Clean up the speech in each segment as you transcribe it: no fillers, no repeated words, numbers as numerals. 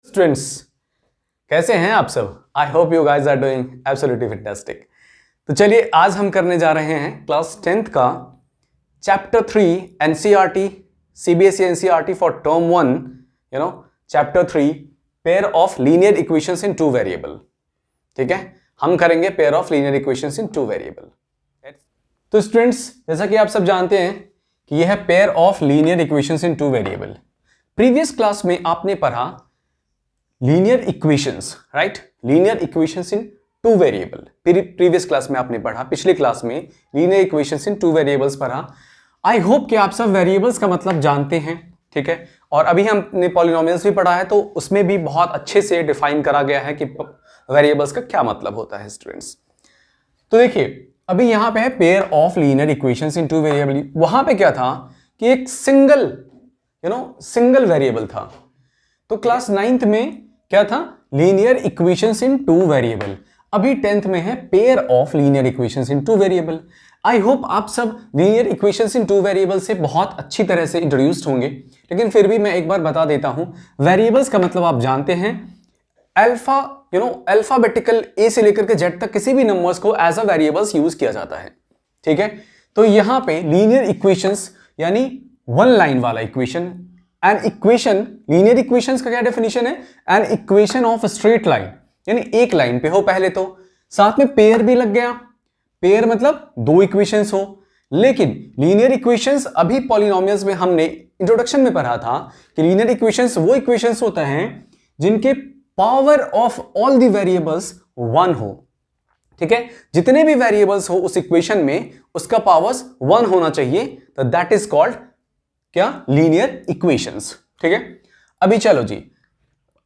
Students, कैसे हैं आप सब? I hope you guys are doing absolutely fantastic. तो चलिए आज हम करने जा रहे हैं क्लास 10th का chapter 3 NCERT CBSE NCERT for term 1, chapter 3 pair of linear equations in two variable. ठीक है, हम करेंगे pair of linear equations in two variable. तो स्टूडेंट्स, जैसा कि आप सब जानते हैं कि यह है pair of linear equations in two variable. Previous class में आपने पढ़ा linear equations, right? Linear equations in two variable previous class में आपने पढ़ा। पिछली क्लास में linear equations in two variables पढ़ा। आई होप कि आप सब वेरिएबल्स का मतलब जानते हैं, ठीक है? और अभी हमने पॉलिनोमियल्स भी पढ़ा है, तो उसमें भी बहुत अच्छे से डिफाइन करा गया है कि वेरिएबल्स का क्या मतलब होता है स्टूडेंट्स। तो देखिए, अभी यहां पे है pair of linear equations in two variable. वहां पे क्या था कि एक सिंगल वेरिएबल था। तो क्लास 9th में क्या था? Linear equations in two variable. अभी 10th में है pair of linear equations in two variable. I hope आप सब linear equations in two variable से बहुत अच्छी तरह से इंट्रोड्यूस्ड होंगे, लेकिन फिर भी मैं एक बार बता देता हूं। वेरिएबल्स का मतलब आप जानते हैं, अल्फाबेटिकल ए से लेकर के जेड तक किसी भी नंबर्स को एज अ वेरिएबल्स यूज किया जाता है, ठीक है? तो यहां पे लीनियर इक्वेशंस यानी वन लाइन वाला equation. An equation, linear equations का क्या डेफिनेशन है? An equation of straight line, यानी एक लाइन पे हो पहले तो, साथ में पेयर भी लग गया। पेयर मतलब दो इक्वेशंस हो। लेकिन लीनियर इक्वेशंस अभी पॉलिनोमियल्स में हमने इंट्रोडक्शन में पढ़ा था कि लीनियर इक्वेशंस वो इक्वेशंस होते हैं जिनके power of all the variables 1 हो, ठीक है? जितने भी वेरिएबल्स हो उस इक्वेशन में उसका पावर्स 1 होना चाहिए, तो दैट इज कॉल्ड क्या? लीनियर इक्वेशंस, ठीक है? अभी चलो जी,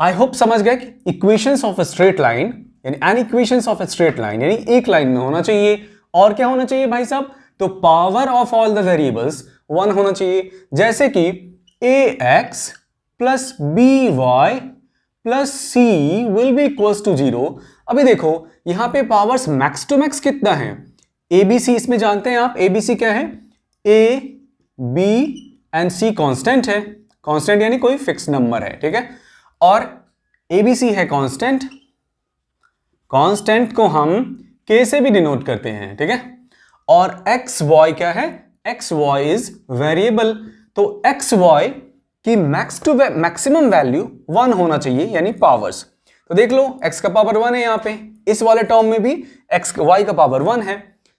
आई होप समझ गए कि equations of a straight line यानी an equations of a straight line यानी एक लाइन में होना चाहिए। और क्या होना चाहिए भाई साहब? तो power of all the variables 1 होना चाहिए। जैसे कि ax plus by plus c will be equals to 0। अभी देखो यहां पे पावर्स मैक्स टू मैक्स कितना है? abc इसमें जानते हैं आप, abc क्या है? a b and c constant है। कांस्टेंट यानी कोई फिक्स नंबर है, ठीक है? और abc है कांस्टेंट। कांस्टेंट को हम k से भी डिनोट करते हैं, ठीक है? और xy क्या है? xy is variable. तो xy की मैक्सिमम वैल्यू 1 होना चाहिए, यानी पावर्स। तो देख लो x का पावर 1 है यहां पे, इस वाले टर्म में भी y का पावर 1 है।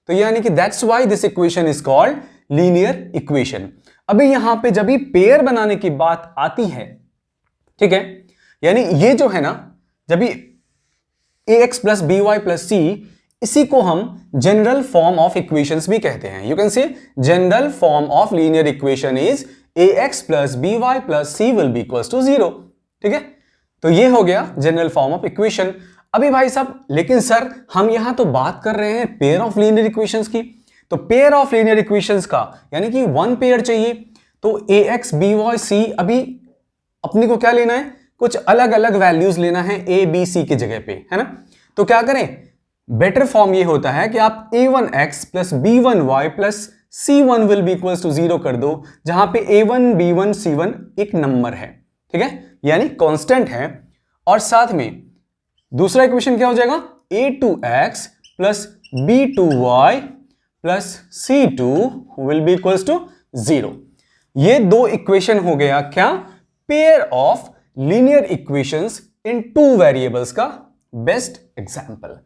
तो यानी कि that's why this equation is called linear equation. अभी यहां पे जब भी पेयर बनाने की बात आती है, ठीक है, यानी ये जो है ना, जब भी ax plus by plus c, इसी को हम जनरल फॉर्म ऑफ इक्वेशंस भी कहते हैं। You can say general form of linear equation is ax plus by plus c will be equals to 0, ठीक है? तो ये हो गया जनरल फॉर्म ऑफ इक्वेशन। अभी भाई साहब, लेकिन सर हम यहां तो बात कर रहे हैं पेयर ऑफ लीनियर इक्वेशंस की। तो पेयर ऑफ लीनियर इक्वेशंस का यानी कि वन पेयर चाहिए। तो ax by c, अभी अपने को क्या लेना है? कुछ अलग अलग वैल्यूज लेना है a b c की जगह पे, है ना? तो क्या करें? बेटर फॉर्म ये होता है कि आप a1x plus b1y plus c1 will be equals to 0 कर दो, जहां पे a1 b1 c1 एक नंबर है, ठीक है, यानी कांस्टेंट है। और साथ में दूसरा इक्वेशन क्या हो जाएगा? a2x plus b2y plus c2 will be equals to 0। ये दो इक्वेशन हो गया क्या? Pair of linear equations in two variables का बेस्ट एग्जांपल,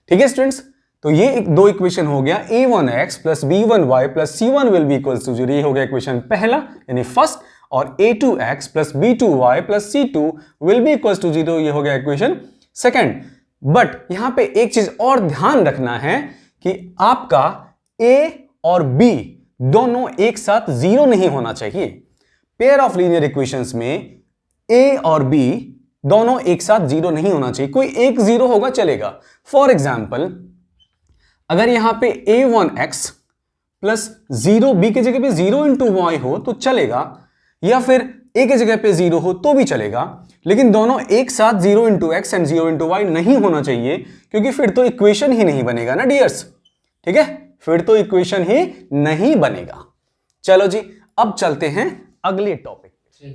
ठीक है स्टूडेंट्स? तो ये दो इक्वेशन हो गया, a1x plus b1y plus c1 will be equals to 0। ये हो गया इक्वेशन पहला यानी फर्स्ट। और a2x plus b2y plus c2 will be equals to 0, ये हो गया इक्वेशन सेकंड। बट यहां पे एक चीज और ध्यान रखना है कि आपका a और b दोनों एक साथ 0 नहीं होना चाहिए। पेयर ऑफ लीनियर इक्वेशंस में a और b दोनों एक साथ 0 नहीं होना चाहिए, कोई एक 0 होगा चलेगा। फॉर एग्जाम्पल, अगर यहां पे a1x प्लस 0 b की जगह पे 0 इंटू वाई हो तो चलेगा, या फिर a की जगह पे 0 हो तो भी चलेगा, लेकिन दोनों एक साथ 0 into x and 0 into y नहीं होना चाहिए, क्योंकि फिर तो इक्वेशन ही नहीं बनेगा ना डियर्स, ठीक है? फिर तो इक्वेशन ही नहीं बनेगा। चलो जी, अब चलते हैं अगले टॉपिक पे।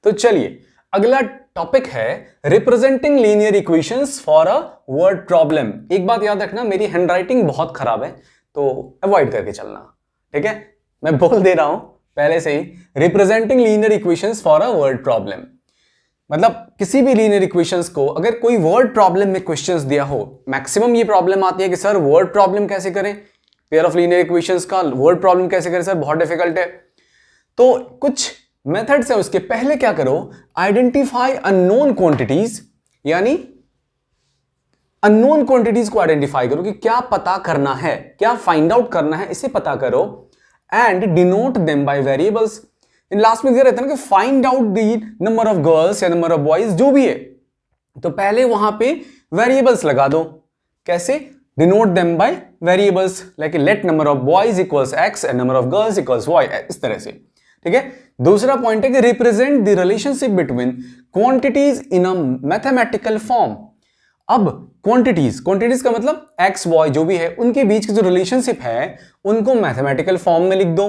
तो चलिए, अगला टॉपिक है representing linear equations for a word problem. एक बात याद रखना, मेरी हैंडराइटिंग बहुत खराब है तो अवॉइड करके चलना, ठीक है? मैं बोल दे रहा हूं पहले से ही, representing linear equations for a word problem, मतलब किसी भी लीनियर इक्वेशंस को अगर कोई वर्ड प्रॉब्लम में क्वेश्चंस दिया हो, मैक्सिमम ये प्रॉब्लम आती है कि सर वर्ड प्रॉब्लम कैसे करें, पेयर ऑफ लीनियर इक्वेशंस का वर्ड प्रॉब्लम कैसे करें सर, बहुत डिफिकल्ट है। तो कुछ मेथड्स है उसके। पहले क्या करो, आइडेंटिफाई अननोन क्वांटिटीज, यानी अननोन क्वांटिटीज को आइडेंटिफाई करो कि क्या पता करना है, क्या फाइंड आउट करना है, इसे पता करो। And denote them by variables. In last में रहता है ना कि find out the number of girls या नंबर ऑफ बॉयज, जो भी है, तो पहले वहां पे वेरिएबल्स लगा दो। कैसे? Denote them by variables, like let number of boys equals x and number of girls equals y, इस तरह से, ठीक है? दूसरा पॉइंट है कि represent the relationship between quantities in a mathematical form. अब क्वांटिटीज का मतलब एक्स वाई जो भी है, उनके बीच की जो रिलेशनशिप है उनको मैथमेटिकल फॉर्म में लिख दो।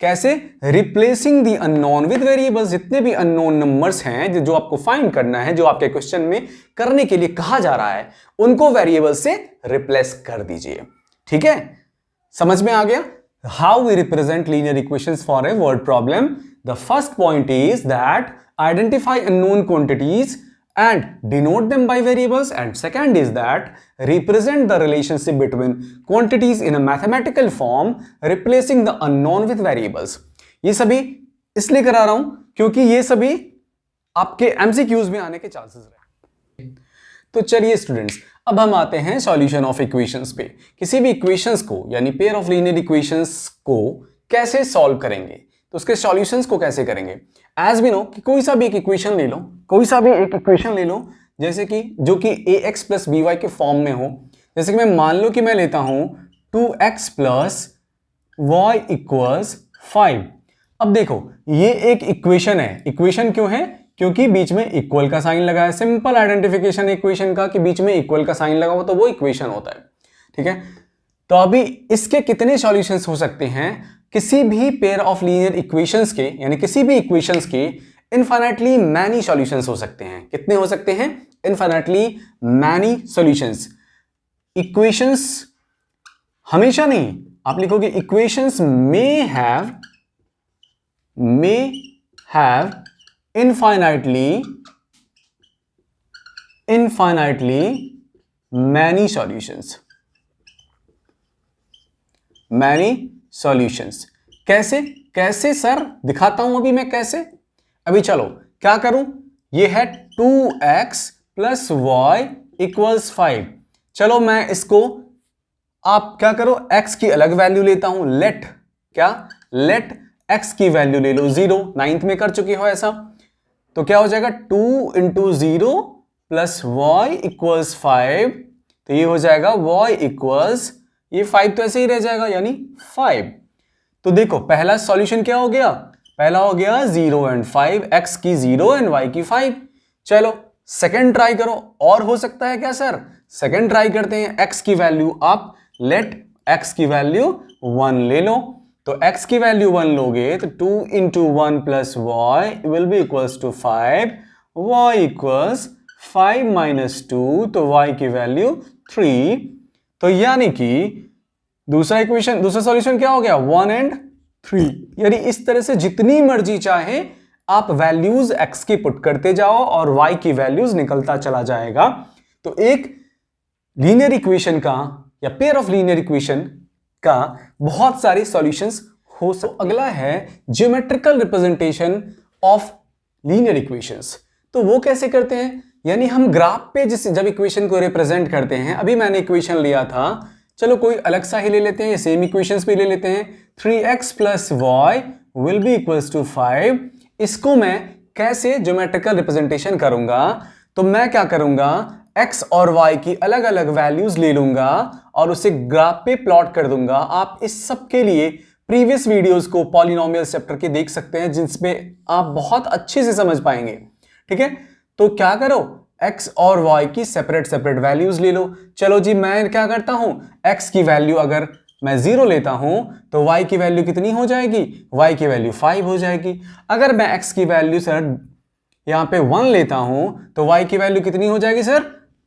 कैसे? Replacing the unknown with variables. जितने भी अननोन नंबर्स हैं जो आपको फाइंड करना है, जो आपके क्वेश्चन में करने के लिए कहा जा रहा है, उनको वेरिएबल से रिप्लेस कर दीजिए, ठीक है? समझ में आ गया? How we represent linear equations for a word problem? The first point is that identify unknown quantities and denote them by variables, and second is that represent the relationship between quantities in a mathematical form, replacing the unknown with variables. ये सभी इसलिए करा रहा हूं क्योंकि ये सभी आपके MCQs में आने के चांसेस रहे। तो चलिए स्टूडेंट्स, अब हम आते हैं सॉल्यूशन ऑफ इक्वेशंस पे। किसी भी इक्वेशंस को, यानी पेयर ऑफ लीनियर इक्वेशंस को कैसे सॉल्व करेंगे, तो उसके सॉल्यूशंस को कैसे करेंगे। एज वी नो कि कोई सा भी एक इक्वेशन ले लो, जैसे कि जो कि ax प्लस by के फॉर्म में हो। जैसे कि मैं मान लो कि मैं लेता हूं 2x प्लस y इक्वल्स 5। अब देखो, ये एक इक्वेशन है। इक्वेशन क्यों है? क्योंकि बीच में इक्वल का साइन लगा है। सिंपल आइडेंटिफिकेशन इक्वेशन का कि बीच में इक्वल का साइन लगा हो तो वो इक्वेशन होता है, ठीक है? तो अभी इसके कितने सॉल्यूशंस हो सकते हैं? किसी भी पेयर ऑफ लीनियर इक्वेशंस के, यानी किसी भी इक्वेशंस के इनफाइनाइटली मैनी सॉल्यूशंस हो सकते हैं। कितने हो सकते हैं? Infinitely many solutions. इक्वेशंस हमेशा नहीं, आप लिखोगे equations may have infinitely many solutions। कैसे सर? दिखाता हूं अभी मैं कैसे। अभी चलो क्या करूं, ये है 2x प्लस वाई इक्वल्स 5। चलो मैं इसको, आप क्या करो, x की अलग वैल्यू लेता हूं। लेट x की वैल्यू ले लो 0। 9th में कर चुके हो ऐसा, तो क्या हो जाएगा 2 इंटू 0 प्लस वाई इक्वल्स 5। तो ये हो जाएगा y इक्वल्स, ये 5 तो ऐसे ही रह जाएगा, यानी 5। तो देखो पहला सॉल्यूशन क्या हो गया? पहला हो गया 0 एंड 5, x की 0 एंड y की 5। चलो सेकंड ट्राई करो, और हो सकता है क्या सर? सेकंड ट्राई करते हैं। x की वैल्यू आप लेट x की वैल्यू 1 ले लो। तो x की वैल्यू 1 लोगे तो 2 into 1 plus y will be equals to 5। y equals 5 minus 2, तो y की वैल्यू 3। तो यानी कि दूसरा सॉल्यूशन क्या हो गया? 1 एंड 3। यानी इस तरह से जितनी मर्जी चाहे आप वैल्यूज x की पुट करते जाओ और y की वैल्यूज निकलता चला जाएगा। तो एक लीनियर इक्वेशन का या पेयर ऑफ लीनियर इक्वेशन का बहुत सारे सॉल्यूशंस हो सकते। अगला है geometrical representation of linear equations. तो वो कैसे करते हैं? यानी हम ग्राफ पे जब इक्वेशन को रिप्रेजेंट करते हैं, अभी मैंने इक्वेशन लिया था, चलो कोई अलग सा ही ले लेते हैं, सेम इक्वेशंस भी ले लेते हैं। 3x plus y will be equals to 5। इसको मैं कैसे ज्योमेट्रिकल रिप्रेजेंटेशन करूंगा? तो मैं क्या करूंगा, x और y की अलग अलग वैल्यूज ले लूंगा और उसे ग्राफ पे प्लॉट कर दूंगा। आप इस सब के लिए प्रीवियस वीडियोस को पॉलिनोमियल चैप्टर के देख सकते हैं, जिसमें आप बहुत अच्छे से समझ पाएंगे, ठीक है? तो क्या करो, x और y की सेपरेट वैल्यूज ले लो। चलो जी, मैं क्या करता हूं, x की वैल्यू अगर मैं 0 लेता हूं तो y की वैल्यू कितनी हो जाएगी, y की वैल्यू 5 हो जाएगी। अगर मैं x की वैल्यू सर यहां पे 1 लेता हूं तो y की वैल्यू कितनी हो जाएगी सर,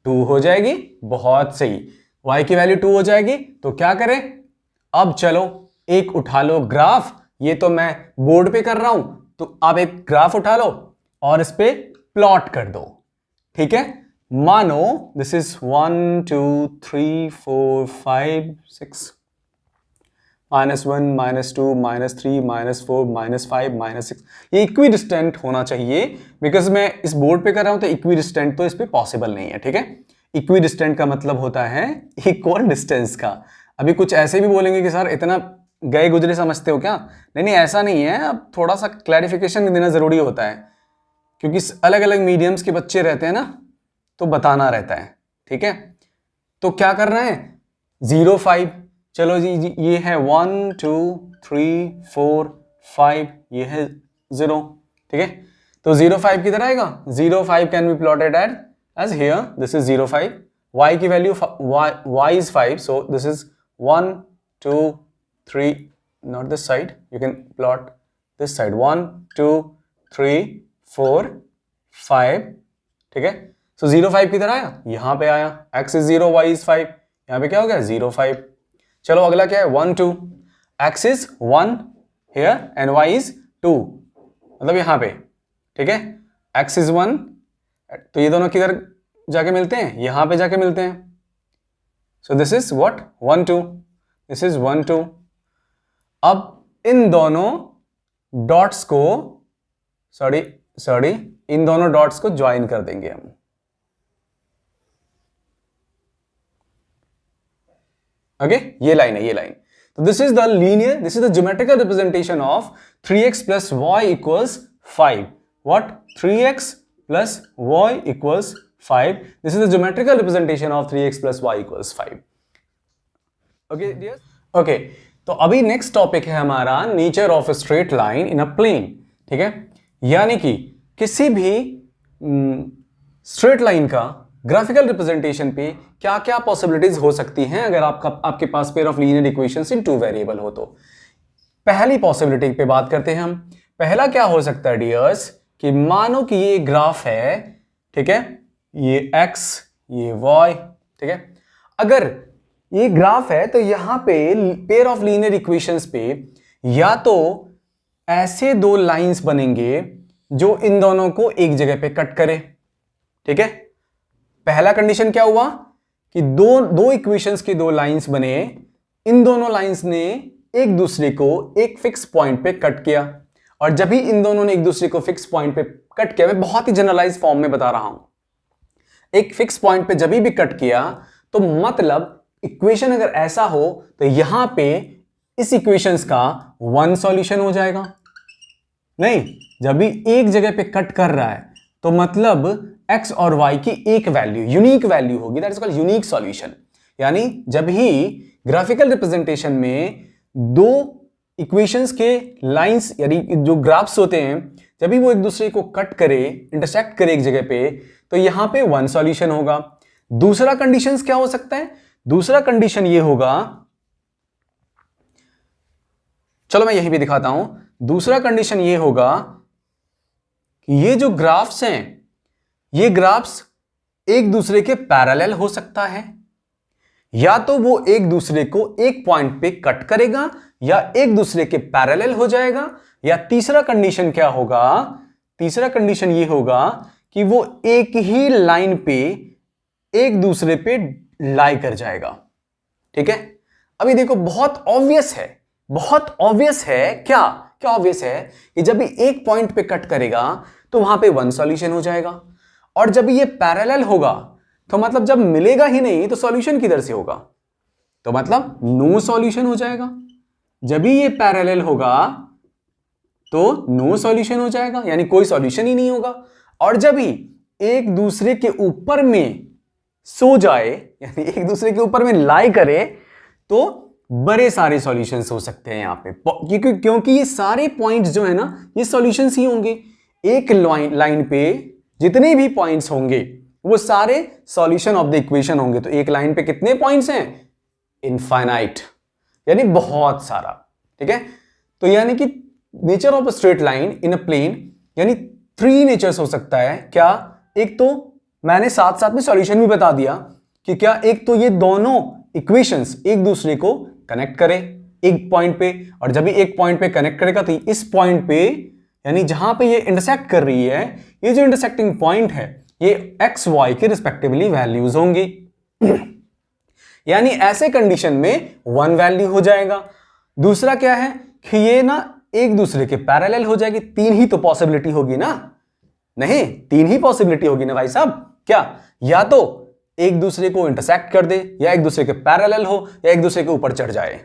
2 हो जाएगी। बहुत सही, y की वैल्यू 2 हो जाएगी। तो क्या करें, अब चलो एक उठा लो ग्राफ, ये तो मैं बोर्ड पे कर रहा हूं, तो आप एक ग्राफ उठा लो और इस पे प्लॉट कर दो, ठीक है। मानो दिस इज 1 2 3 4 5 6 -1 -2 -3 -4 -5 -6, ये इक्वी डिस्टेंट होना चाहिए, बिकॉज मैं इस बोर्ड पे कर रहा हूं तो इक्वी डिस्टेंट तो इस पे पॉसिबल नहीं है, ठीक है। इक्वी डिस्टेंट का मतलब होता है इक्वल डिस्टेंस का। अभी कुछ ऐसे भी बोलेंगे कि सर इतना गए गुजरे समझते हो क्या, नहीं नहीं ऐसा नहीं है, अब थोड़ा सा क्लैरिफिकेशन देना जरूरी होता है, क्योंकि अलग अलग मीडियम्स के बच्चे रहते हैं ना, तो बताना रहता है, ठीक है। तो क्या कर रहे हैं, 0 5, चलो जी ये है 1 2 3 4 5, ये है 0, ठीक है। तो 0 5 किधर आएगा, 0 5 can be plotted as here, this is 0 5, y की value y is 5, so this is 1 2 3, not this side, you can plot this side, 1 2 3 4 5, ठीक है। सो 0 5 किधर आया, यहां पे आया, x इज 0 y इज 5, यहां पे क्या हो गया 0 5। चलो अगला क्या है 1 2, x is 1 here and y is 2, मतलब यहां पे, ठीक है। x इज 1, तो ये दोनों किधर जाके मिलते हैं, यहां पे जाके मिलते हैं। सो this is what 1 2, this is 1 2। अब इन दोनों डॉट्स को इन दोनों डॉट्स को ज्वाइन कर देंगे हम। ओके, ये लाइन है, ये लाइन। तो this is the linear, this is the geometrical representation of 3x plus y equals 5। What, 3x plus y equals 5, this is the geometrical representation of 3x plus y equals 5। Okay dear, okay. तो अभी next topic है हमारा nature of a straight line in a plane, ठीक है। यानी कि किसी भी स्ट्रेट लाइन का ग्राफिकल रिप्रेजेंटेशन पे क्या क्या पॉसिबिलिटीज हो सकती हैं अगर आपके पास pair of linear equations in 2 variable हो। तो पहली पॉसिबिलिटी पे बात करते हैं हम। पहला क्या हो सकता है डियर्स, कि मानो कि ये ग्राफ है, ठीक है, ये x ये y, ठीक है। अगर ये ग्राफ है तो यहां पे पेयर ऑफ लीनियर इक्वेशंस पे या तो ऐसे दो लाइंस बनेंगे जो इन दोनों को एक जगह पे कट करे, ठीक है। पहला कंडीशन क्या हुआ कि दो इक्वेशंस की दो लाइंस बने, इन दोनों लाइंस ने एक दूसरे को एक फिक्स पॉइंट पे कट किया, और जब भी इन दोनों ने एक दूसरे को फिक्स पॉइंट पे कट किया, मैं बहुत ही जनरलाइज फॉर्म में बता रहा हूं, एक फिक्स पॉइंट पे जब भी कट किया तो मतलब इक्वेशन अगर ऐसा हो तो यहां पे इस इक्वेशंस का 1 सॉल्यूशन हो जाएगा। नहीं, जब भी एक जगह पे कट कर रहा है तो मतलब x और y की एक वैल्यू, यूनिक वैल्यू होगी, that is called unique solution. यानी जब ही ग्राफिकल रिप्रेजेंटेशन में दो इक्वेशंस के लाइंस यानी जो ग्राफ्स होते हैं, जब भी वो एक दूसरे को कट करे, इंटरसेक्ट करे एक जगह पे, तो यहां पे 1 सॉल्यूशन होगा। दूसरा कंडीशन क्या हो सकता है, दूसरा कंडीशन ये होगा, चलो मैं यहीं भी दिखाता हूं। दूसरा कंडीशन ये होगा कि ये जो ग्राफ्स हैं, ये ग्राफ्स एक दूसरे के पैरेलल हो सकता है, या तो वो एक दूसरे को एक पॉइंट पे कट करेगा या एक दूसरे के पैरेलल हो जाएगा, या तीसरा कंडीशन क्या होगा, तीसरा कंडीशन ये होगा कि वो एक ही लाइन पे एक दूसरे पे लाई कर जाएगा, ठीक है। अभी देखो बहुत ऑब्वियस है, बहुत ऑब्वियस है, क्या क्या ऑब्वियस है कि जब भी एक पॉइंट पे कट करेगा तो वहां पे 1 सॉल्यूशन हो जाएगा, और जब ये पैरेलल होगा तो मतलब जब मिलेगा ही नहीं तो सॉल्यूशन किधर से होगा, तो मतलब नो सॉल्यूशन हो जाएगा। जब भी ये पैरेलल होगा तो नो सॉल्यूशन हो जाएगा, यानी कोई सॉल्यूशन ही नहीं होगा। और जब भी एक दूसरे के ऊपर में सो जाए, यानी एक दूसरे के ऊपर में लाई करे, तो बड़े सारे सॉल्यूशंस हो सकते हैं यहां पे, क्योंकि ये सारे पॉइंट्स जो है ना, ये सॉल्यूशंस ही होंगे। एक लाइन पे जितने भी पॉइंट्स होंगे वो सारे सॉल्यूशन ऑफ द इक्वेशन होंगे। तो एक लाइन पे कितने पॉइंट्स हैं, इनफाइनाइट, यानी बहुत सारा, ठीक है। तो यानी कि nature of a straight line in a plane, यानी 3 नेचर्स हो सकता है। क्या? एक तो मैंने साथ साथ में सॉल्यूशन भी बता दिया कि क्या, एक तो ये दोनों इक्वेशंस एक दूसरे को कनेक्ट करें एक पॉइंट पे, और जब भी एक पॉइंट पे कनेक्ट करेगा तो इस पॉइंट पे, यानी जहां पे ये इंटरसेक्ट कर रही है, ये जो इंटरसेक्टिंग पॉइंट है, ये एक्स वाई के रिस्पेक्टिवली वैल्यूज होंगी। यानी ऐसे कंडीशन में 1 वैल्यू हो जाएगा। दूसरा क्या है कि ये ना एक दूसरे के पैरेलल हो जाएगी। 3 ही तो पॉसिबिलिटी होगी ना, नहीं 3 ही पॉसिबिलिटी होगी ना भाई साहब। क्या? या तो एक दूसरे को इंटरसेक्ट कर दे, या एक दूसरे के पैरेलल हो, या एक दूसरे के ऊपर चढ़ जाए।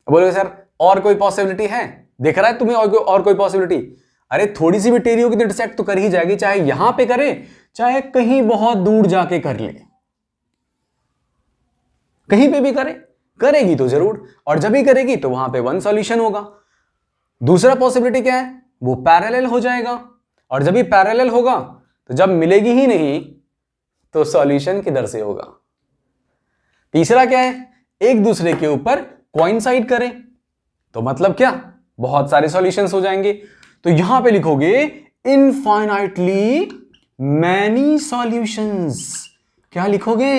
बोलोगे सर और कोई पॉसिबिलिटी है? दिख रहा है तुम्हें और कोई पॉसिबिलिटी? अरे थोड़ी सी भी टेढ़ी होगी तो इंटरसेक्ट तो कर ही जाएगी, चाहे यहां पे करे चाहे कहीं बहुत दूर जाके कर ले, कहीं पे भी करेगी तो जरूर, और जब भी करेगी तो वहां पे 1 सॉल्यूशन होगा। दूसरा पॉसिबिलिटी क्या है? वो पैरेलल हो जाएगा, और जब भी पैरेलल होगा तो जब मिलेगी ही नहीं तो सॉल्यूशन किधर से होगा। तीसरा क्या है? एक दूसरे के ऊपर कोइंसाइड करें, तो मतलब क्या, बहुत सारे सॉल्यूशंस हो जाएंगे। तो यहां पे लिखोगे इनफाइनाइटली मैनी सॉल्यूशंस। क्या लिखोगे?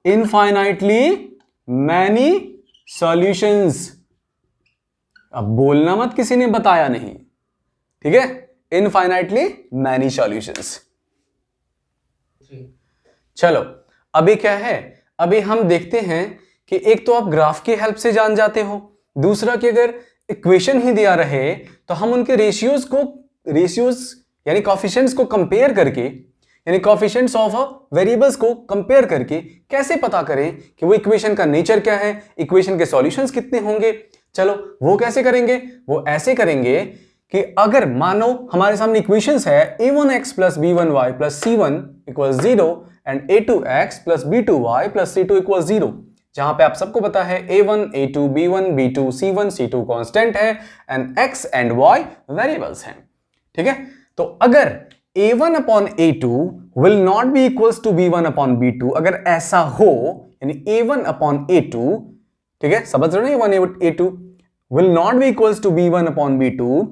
Infinitely many solutions. अब बोलना मत किसी ने बताया नहीं, ठीक है। Infinitely many solutions. चलो अभी क्या है, अभी हम देखते हैं कि एक तो आप ग्राफ की हेल्प से जान जाते हो, दूसरा कि अगर इक्वेशन ही दिया रहे तो हम उनके रेशियोज यानी कोफिशिएंट्स को कंपेयर करके, यानी कोफिशिएंट्स ऑफ वेरिएबल्स को कंपेयर करके कैसे पता करें कि वो इक्वेशन का नेचर क्या है, इक्वेशन के सॉल्यूशंस कितने होंगे। चलो वो कैसे करेंगे? वो ऐसे करेंगे कि अगर मानो हमारे सामने इक्वेशंस है a1x plus b1y plus c1 equal 0 and a2x plus b2y plus c2 equal 0, जहां पे आप सबको पता है a1 a2 b1 b2 c1 c2 constant है and x and y variables हैं, ठीक है। तो अगर a1 upon a2 will not be equals to b1 upon b2, अगर ऐसा हो यानी a1 अपॉन a2, ठीक है, समझ रहे हो ना, a1 a2 will not be equals to b1 upon b2,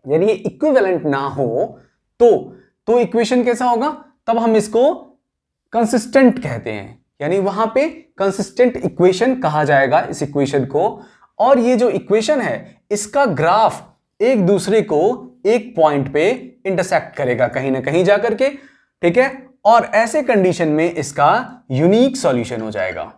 यानी ये इक्विवेलेंट ना हो तो इक्वेशन कैसा होगा? तब हम इसको कंसिस्टेंट कहते हैं, यानी वहां पे कंसिस्टेंट इक्वेशन कहा जाएगा इस इक्वेशन को। और ये जो इक्वेशन है इसका ग्राफ एक दूसरे को एक पॉइंट पे इंटरसेक्ट करेगा कहीं ना कहीं जाकर के, ठीक है। और ऐसे कंडीशन में इसका यूनिक सॉल्यूशन हो जाएगा।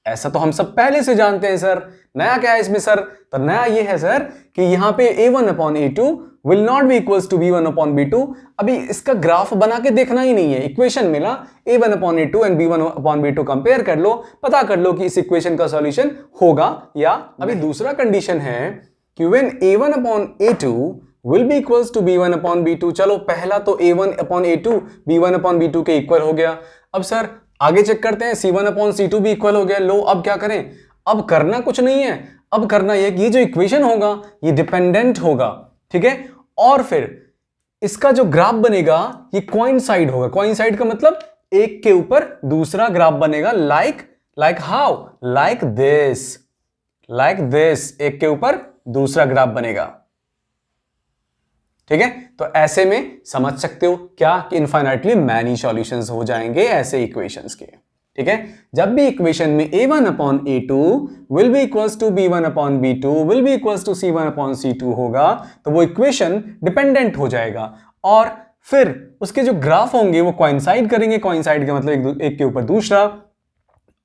ऐसा तो हम सब पहले से जानते हैं सर, नया क्या है इसमें सर? तो नया ये है सर कि यहां पे a1 upon a2 will not be equals to b1 upon b2। अभी इसका ग्राफ बना के देखना ही नहीं है, इक्वेशन मिला a1 upon a2 and b1 upon b2 compare कर लो, पता कर लो कि इस इक्वेशन का सॉल्यूशन होगा या। अभी दूसरा कंडीशन है कि when a1 upon a2 will be equals to b1 upon b2। चलो पहला तो a1 upon a2 b1 upon b2 के इक्वल हो गया। अब सर आगे चेक करते हैं, c1 अपॉन c2 भी इक्वल हो गया। लो अब क्या करें? अब करना कुछ नहीं है, अब करना यह कि ये जो इक्वेशन होगा ये डिपेंडेंट होगा, ठीक है। और फिर इसका जो ग्राफ बनेगा ये कोइंसाइड होगा। कोइंसाइड का मतलब एक के ऊपर दूसरा ग्राफ बनेगा, लाइक हाउ, लाइक दिस, एक के ऊपर दूसरा ग्राफ बनेगा, ठीक है। तो ऐसे में समझ सकते हो क्या कि इनफाइनाइटली मैनी सॉल्यूशंस हो जाएंगे ऐसे इक्वेशंस के, ठीक है। जब भी इक्वेशन में a1 upon a2 will be equals to b1 upon b2 will be equals to c1 upon c2 होगा तो वो इक्वेशन डिपेंडेंट हो जाएगा, और फिर उसके जो ग्राफ होंगे वो कोइंसाइड करेंगे। कोइंसाइड का मतलब एक के ऊपर दूसरा,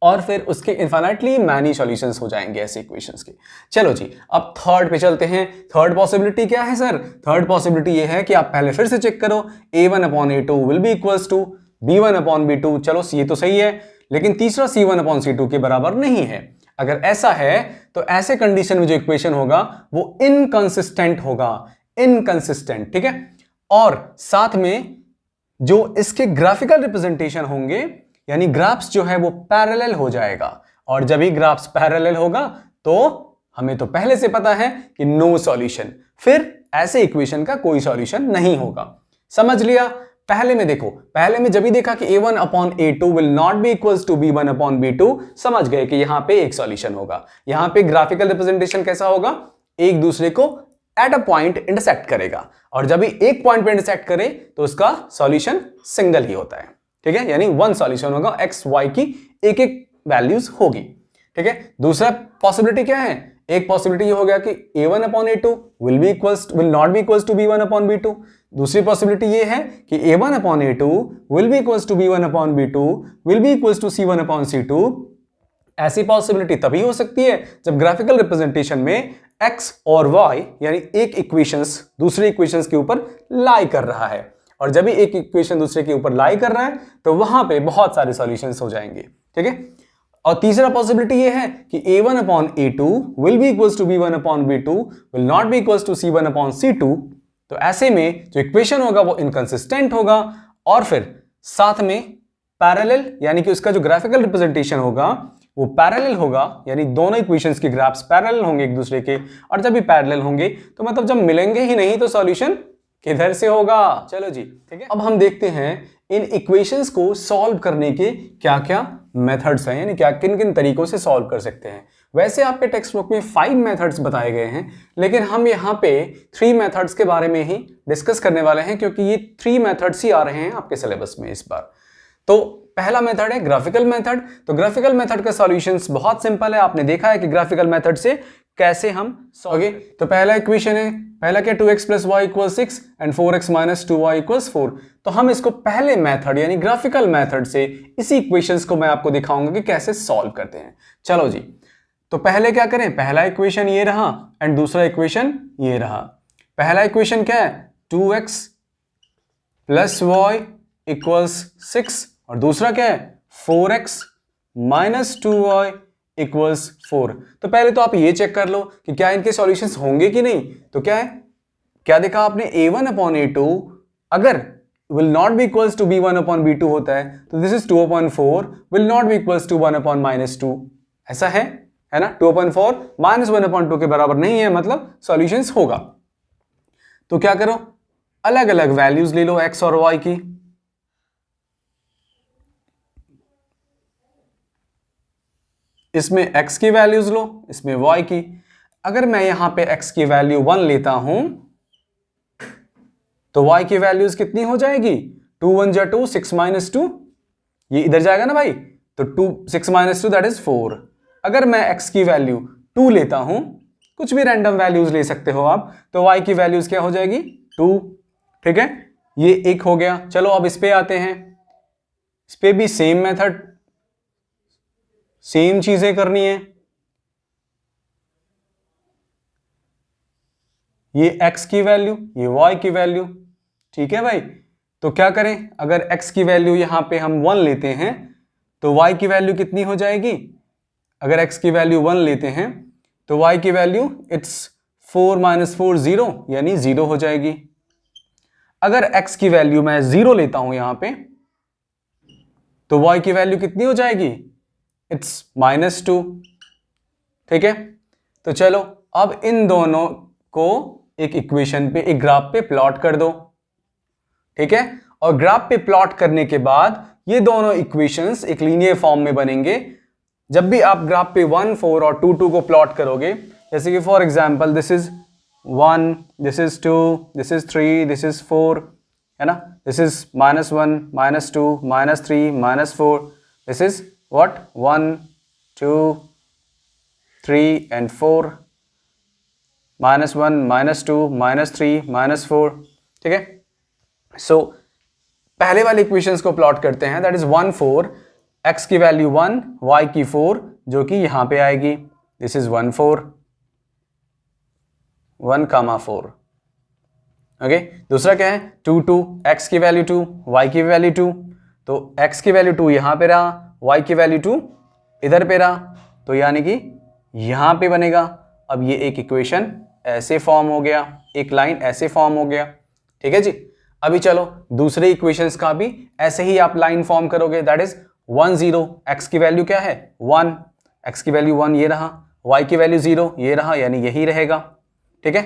और फिर उसके इनफाइनाइटली मैनी सॉल्यूशंस हो जाएंगे ऐसे इक्वेशंस के। चलो जी अब थर्ड पे चलते हैं। थर्ड पॉसिबिलिटी क्या है सर? थर्ड पॉसिबिलिटी ये है कि आप पहले फिर से चेक करो, a1 upon a2 will be equals to b1 upon b2। चलो ये तो सही है, लेकिन तीसरा c1 अपॉन c2 के बराबर नहीं है। अगर ऐसा है तो ऐसे कंडीशन में जो इक्वेशन होगा वो इनकंसिस्टेंट होगा, इनकंसिस्टेंट, ठीक है। और साथ में जो इसके ग्राफिकल रिप्रेजेंटेशन होंगे यानी ग्राफ्स जो है वो पैरेलल हो जाएगा, और जब ही ग्राफ्स पैरेलल होगा तो हमें तो पहले से पता है कि नो सॉल्यूशन, फिर ऐसे इक्वेशन का कोई सॉल्यूशन नहीं होगा। समझ लिया? पहले में देखो, पहले में जब भी देखा कि a1 upon a2 will not be equals to b1 upon b2, समझ गए कि यहां पे एक सॉल्यूशन होगा। यहां पे ग्राफिकल रिप्रेजेंटेशन कैसा होगा, एक दूसरे को एट अ पॉइंट इंटरसेक्ट करेगा, और जब भी एक पॉइंट पे इंटरसेक्ट करे तो उसका सॉल्यूशन सिंगल ही होता है, ठीक है, यानी वन सॉल्यूशन होगा, एक्स वाई की एक एक वैल्यूज होगी, ठीक है। दूसरा पॉसिबिलिटी क्या है, एक पॉसिबिलिटी ये हो गया कि a1 upon a2 will not be equals to b1 upon b2। दूसरी पॉसिबिलिटी ये है कि a1 upon a2 will be equals to b1 upon b2 will be equals to c1 upon c2। ऐसी पॉसिबिलिटी तभी हो सकती है जब ग्राफिकल रिप्रेजेंटेशन में x और y यानी एक इक्वेशंस दूसरे इक्वेशंस के ऊपर लाई कर रहा है, और जब भी एक इक्वेशन दूसरे के ऊपर लाई कर रहा है तो वहां पे बहुत सारे सॉल्यूशंस हो जाएंगे, ठीक है। और तीसरा पॉसिबिलिटी ये है कि a1 upon a2 will be equals to b1 upon b2 will not be equals to c1 upon c2। तो ऐसे में जो इक्वेशन होगा वो इनकंसिस्टेंट होगा, और फिर साथ में पैरेलल, यानी कि उसका जो ग्राफिकल रिप्रेजेंटेशन होगा वो पैरेलल होगा, यानी दोनों इक्वेशंस के ग्राफ्स पैरेलल होंगे एक दूसरे के, और जब भी पैरेलल होंगे तो मतलब जब मिलेंगे ही नहीं तो सॉल्यूशन किधर से होगा। चलो जी, ठीक है। अब हम देखते हैं इन इक्वेशंस को सॉल्व करने के क्या क्या मेथड्स हैं, यानी क्या किन किन तरीकों से सॉल्व कर सकते हैं। वैसे आपके टेक्स्ट बुक में 5 मेथड्स बताए गए हैं, लेकिन हम यहाँ पे 3 मेथड्स के बारे में ही डिस्कस करने वाले हैं, क्योंकि ये 3 मेथड्स ही आ रहे हैं आपके सिलेबस में इस बार। तो पहला मेथड है ग्राफिकल मेथड। तो ग्राफिकल मेथड का सॉल्यूशंस बहुत सिंपल है, आपने देखा है कि ग्राफिकल मेथड से कैसे हम सॉल्व। तो पहला इक्वेशन है, पहला क्या, 2x plus y equal 6 and 4x minus 2y equals 4। तो हम इसको पहले मेथड यानी ग्राफिकल मेथड से इसी इक्वेशंस को मैं आपको दिखाऊंगा कि कैसे सॉल्व करते हैं। चलो जी, तो पहले क्या करें, पहला इक्वेशन ये रहा एंड दूसरा इक्वेशन ये रहा। पहला इक्वेशन क्या है, 2x प्लस वाई इक्वल्स 6, और दूसरा क्या है, 4x माइनस 2y इक्वल्स 4। तो पहले तो आप ये चेक कर लो कि क्या इनके सॉल्यूशंस होंगे कि नहीं। तो क्या है, क्या देखा आपने, a1 अपॉन a2 अगर will not be equals to b1 upon b2 होता है तो this is 2 upon 4 will not be equals to 1 upon minus 2, ऐसा है ना। 2 अपॉन 4 माइनस 1 अपॉन 2 के बराबर नहीं है, मतलब सॉल्यूशंस होगा। तो क्या करो, अलग अलग वैल्यूज ले लो x और y की। इसमें x की वैल्यूज लो, इसमें y की। अगर मैं यहां पे x की वैल्यू 1 लेता हूं तो y की वैल्यूज कितनी हो जाएगी, 2 1 जा 2, 6 माइनस 2, ये इधर जाएगा ना भाई, तो 2 6 माइनस 2 दैट इज 4। अगर मैं x की वैल्यू 2 लेता हूं, कुछ भी रैंडम वैल्यूज ले सकते हो आप, तो y की वैल्यूज क्या हो जाएगी, 2, ठीक है। ये एक हो गया। चलो अब इस पे आते हैं, इस पे भी सेम मेथड, सेम चीजें करनी है। ये x की वैल्यू, ये y की वैल्यू, ठीक है भाई। तो क्या करें, अगर x की वैल्यू यहां पे हम 1 लेते हैं तो y की वैल्यू कितनी हो जाएगी, अगर x की वैल्यू 1 लेते हैं तो y की वैल्यू इट्स 4 माइनस 4 0, यानी 0 हो जाएगी। अगर x की वैल्यू मैं 0 लेता हूं यहां पे तो y की वैल्यू कितनी हो जाएगी, इट्स माइनस 2, ठीक है। तो चलो अब इन दोनों को एक इक्वेशन पे, एक ग्राफ पे प्लॉट कर दो, ठीक है। और ग्राफ पे प्लॉट करने के बाद ये दोनों इक्वेशंस एक लीनियर फॉर्म में बनेंगे। जब भी आप ग्राफ पे 1 4 और 2 2 को प्लॉट करोगे, जैसे कि for example this is 1, this is 2, this is 3, this is 4, है ना, this is -1 -2 -3 -4, this is what 1 2 3 and 4, -1 -2 -3 -4, ठीक है। सो पहले वाले इक्वेशंस को प्लॉट करते हैं, दैट इज 1 4, x की वैल्यू 1, y की 4, जो कि यहां पे आएगी, दिस इज 1 4 1 4, ओके। दूसरा क्या है, 2 2, x की वैल्यू 2, y की वैल्यू 2, तो x की वैल्यू 2 यहां पे रहा, y की वैल्यू 2 इधर पे रहा, तो यानी कि यहां पे बनेगा। अब ये एक इक्वेशन ऐसे फॉर्म हो गया, एक लाइन ऐसे फॉर्म हो गया, ठीक है जी। अभी चलो दूसरे इक्वेशंस का भी ऐसे ही आप लाइन फॉर्म करोगे, दैट इज 1 0, x की वैल्यू क्या है 1, x की वैल्यू 1 ये रहा, y की वैल्यू 0 ये रहा, यानी यही रहेगा, ठीक है।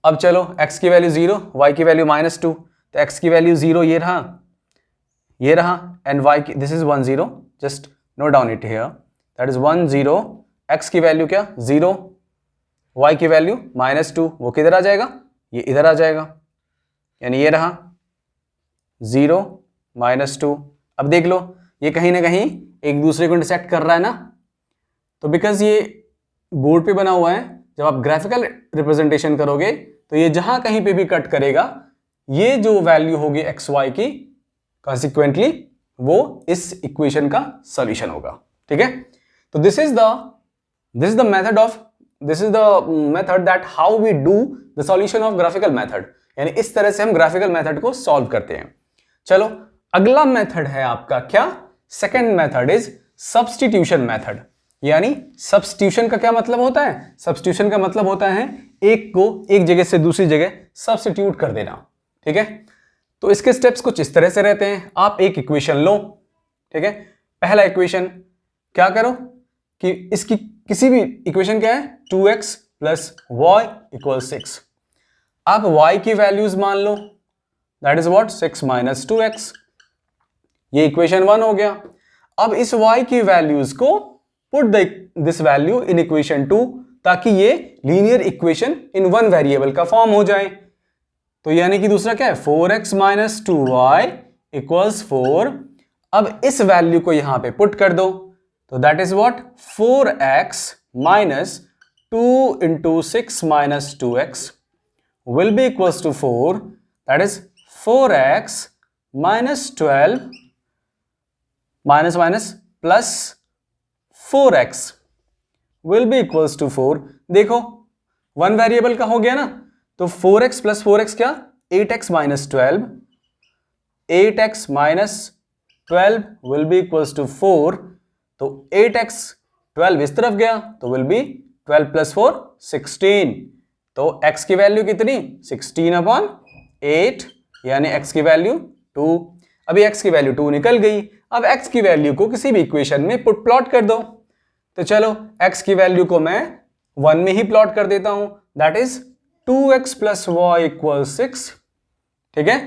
अब चलो x की वैल्यू 0, y की वैल्यू -2, तो x की वैल्यू 0 ये रहा एंड y की this is 1 0, just note down it here, that is 1 0, x की वैल्यू क्या 0, y की वैल्यू -2, वो किधर आ जाएगा, ये इधर आ जाएगा, यानी ये रहा 0 -2। अब देख लो ये कहीं ना कहीं एक दूसरे को इंटरसेक्ट कर रहा है ना, तो बिकॉज ये बोर्ड पे बना हुआ है, जब आप ग्राफिकल रिप्रेजेंटेशन करोगे तो ये जहां कहीं पे भी कट करेगा, ये जो वैल्यू होगी एक्स वाई की, कॉन्सिक्वेंटली वो इस इक्वेशन का सॉल्यूशन होगा। ठीक है, तो this is the method that how we do the solution of graphical method, यानी इस तरह से हम ग्राफिकल मेथड को सॉल्व करते हैं। चलो अगला मेथड है आपका क्या, second method is substitution method. यानी सब्स्टिट्यूशन का क्या मतलब होता है, सब्स्टिट्यूशन का मतलब होता है एक को एक जगह से दूसरी जगह सब्स्टिट्यूट कर देना। ठीक है, तो इसके स्टेप्स कुछ इस तरह से रहते हैं। आप एक इक्वेशन लो, ठीक है, पहला इक्वेशन क्या करो कि इसकी किसी भी इक्वेशन क्या है 2x प्लस वाई इक्वल 6, आप y की वैल्यूज मान लो, that is what 6 minus 2x, ये इक्वेशन 1 हो गया। अब इस y की वैल्यूज को put this value in equation 2, ताकि ये linear equation in one variable का फॉर्म हो जाए। तो यानी कि दूसरा क्या है 4x माइनस 2y इक्वल्स 4। अब इस वैल्यू को यहां पे पुट कर दो, तो that is what 4x minus 2 into 6 minus 2x will be equals to 4, that is 4x minus 12 minus plus 4x will be equals to 4। देखो वन वेरिएबल का हो गया ना, तो 4x प्लस 4x क्या 8x minus 12, 8x minus 12 will be equals to 4, तो 8x 12 इस तरफ गया तो will be 12 प्लस 4 16, तो x की वैल्यू कितनी 16/8, यानी x की वैल्यू 2। अभी x की वैल्यू 2 निकल गई, अब x की वैल्यू को किसी भी इक्वेशन में पुट प्लॉट कर दो। तो चलो x की वैल्यू को मैं 1 में ही प्लॉट कर देता हूं, that is 2x plus y equal 6। ठीक है,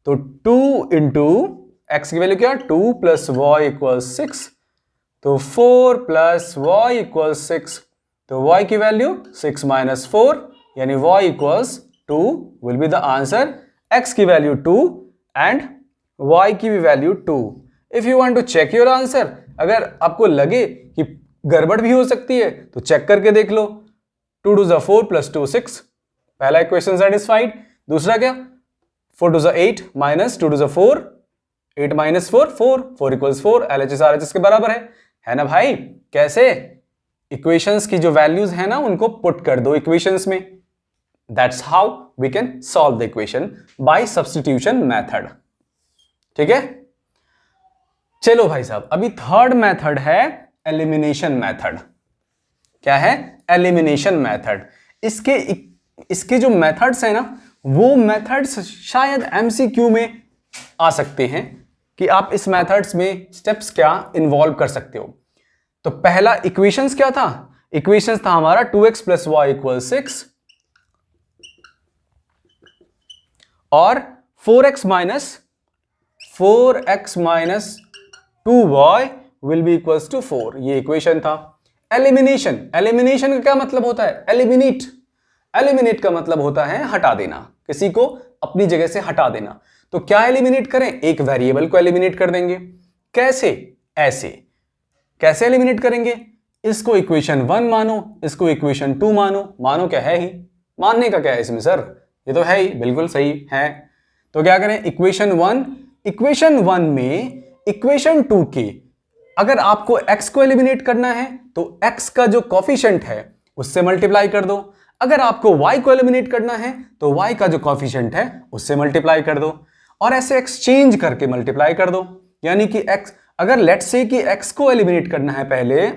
तो 2 इंटू एक्स की वैल्यू क्या 2 प्लस वाई इक्वल 6, तो 4 प्लस वाई इक्वल 6, तो y की वैल्यू 6 माइनस 4, यानी y equals 2 will be the answer. x की वैल्यू 2 एंड y की भी value 2। If you want to check your answer, अगर आपको लगे कि गड़बड़ भी हो सकती है तो चेक करके देख लो, 2 टू 4 प्लस 2 6, पहला इक्वेशन सेटिस्फाइड। दूसरा क्या 4 two 8 minus 2 two 4, 8 minus 4 4, 4 equals 4, LHS RHS के बराबर है ना भाई। कैसे इक्वेशंस की जो वैल्यूज है ना उनको पुट कर दो इक्वेशंस में, that's how we can solve the equation by substitution method. ठीक है, चलो भाई साहब, अभी थर्ड मेथड है एलिमिनेशन मेथड। क्या है एलिमिनेशन मेथड। इसके जो मेथड्स है ना वो मेथड्स शायद एमसीक्यू में आ सकते हैं कि आप इस मेथड्स में स्टेप्स क्या इन्वॉल्व कर सकते हो। तो पहला इक्वेशंस क्या था, इक्वेशंस था हमारा 2x प्लस वाई इक्वल 6 और 4x minus 2y will be equals to 4, ये इक्वेशन था। एलिमिनेशन का क्या मतलब होता है, एलिमिनेट का मतलब होता है हटा देना, किसी को अपनी जगह से हटा देना। तो क्या एलिमिनेट करें, एक वेरिएबल को एलिमिनेट कर देंगे। कैसे, ऐसे कैसे एलिमिनेट करेंगे, इसको इक्वेशन 1 मानो, इसको इक्वेशन 2 मानो क्या है ही, मानने का क्या है इसमें सर, ये तो है ही, बिल्कुल सही है। तो क्या करें इक्वेशन 1 में इक्वेशन 2 के अगर आपको x को एलिमिनेट करना है तो x का जो कॉफिशिएंट है उससे मल्टीप्लाई कर दो, अगर आपको y को एलिमिनेट करना है तो y का जो कॉफिशिएंट है उससे मल्टीप्लाई कर दो, और ऐसे एक्सचेंज करके मल्टीप्लाई कर दो। यानी कि x, अगर लेट्स से कि x को एलिमिनेट करना है पहले,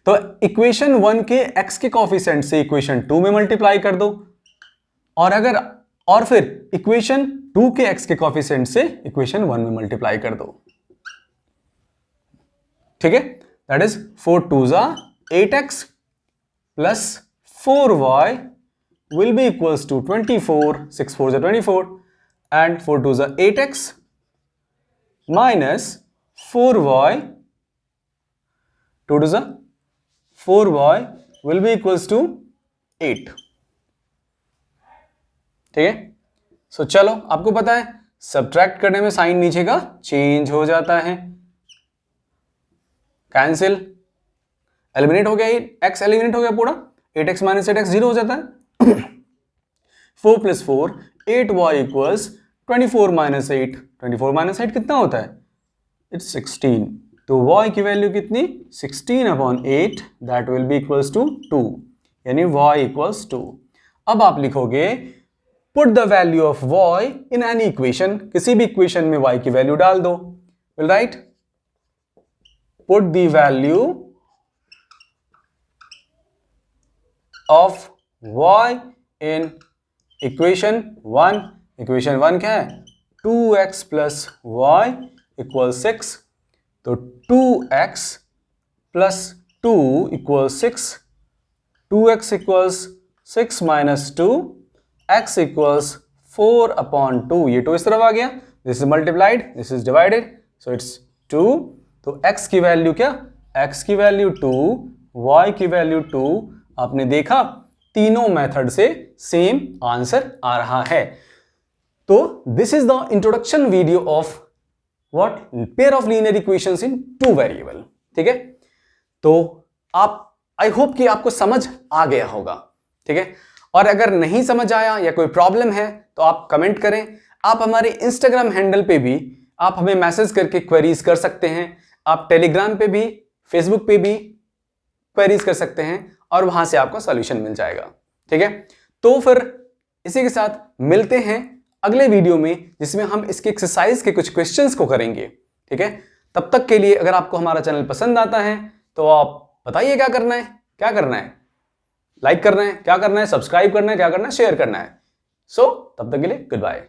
तो इक्वेशन 1 के x के कॉफिशिएंट से इक्वेशन 2 में मल्टीप्लाई कर दो, और फिर इक्वेशन 2 के x के कॉफिशिएंट से इक्वेशन 1 में मल्टीप्लाई कर दो। ठीक है, that is 4 2 8x plus 4y will be equals to 24, 6 4 24, and 4 2 is 8x minus 4y, 2 2 is 4y will be equals to 8. ठीक है, सो चलो आपको पता है सब्ट्रैक्ट करने में साइन नीचे का चेंज हो जाता है, कैंसिल, एलिमिनेट हो गया, x एलिमिनेट हो गया पूरा, 8x माइनस 8x 0 हो जाता है. 4 plus 4 8y equals 24 minus 8, 24 minus 8 कितना होता है, इट्स 16. तो y की वैल्यू कितनी, 16/8, that will be equals to 2, यानी y इक्वल्स 2. अब आप लिखोगे put the value of y in any equation, किसी भी इक्वेशन में y की वैल्यू डाल दो. Will write put the value of y in equation 1. Equation 1 क्या है, 2x प्लस y इक्वल 6. तो 2x plus 2 equal 6, 2x equals 6 minus 2, x equals 4/2. ये 2 इस तरफ आ गया, this is multiplied, this is divided, so it's 2. तो x की value क्या, x की वैल्यू 2, y की वैल्यू 2. आपने देखा तीनों मेथड से सेम आंसर आ रहा है. तो this is the introduction video of what, pair of linear equations in 2 variable. ठीक है, तो आप आई होप कि आपको समझ आ गया होगा. ठीक है, और अगर नहीं समझ आया या कोई प्रॉब्लम है तो आप कमेंट करें. आप हमारे इंस्टाग्राम हैंडल पे भी आप हमें मैसेज करके क्वेरीज कर सकते हैं. आप टेलीग्राम पे भी, फेसबुक पे भी क्वेरीज कर सकते हैं और वहां से आपको सॉल्यूशन मिल जाएगा. ठीक है, तो फिर इसी के साथ मिलते हैं अगले वीडियो में, जिसमें हम इसके एक्सरसाइज के कुछ क्वेश्चंस को करेंगे. ठीक है, तब तक के लिए अगर आपको हमारा चैनल पसंद आता है तो आप बताइए क्या करना है, क्या करना है, लाइक करना है, क्या करना है, सब्सक्राइब करना है, क्या करना है, शेयर करना है. सो तब तक के लिए गुड बाय.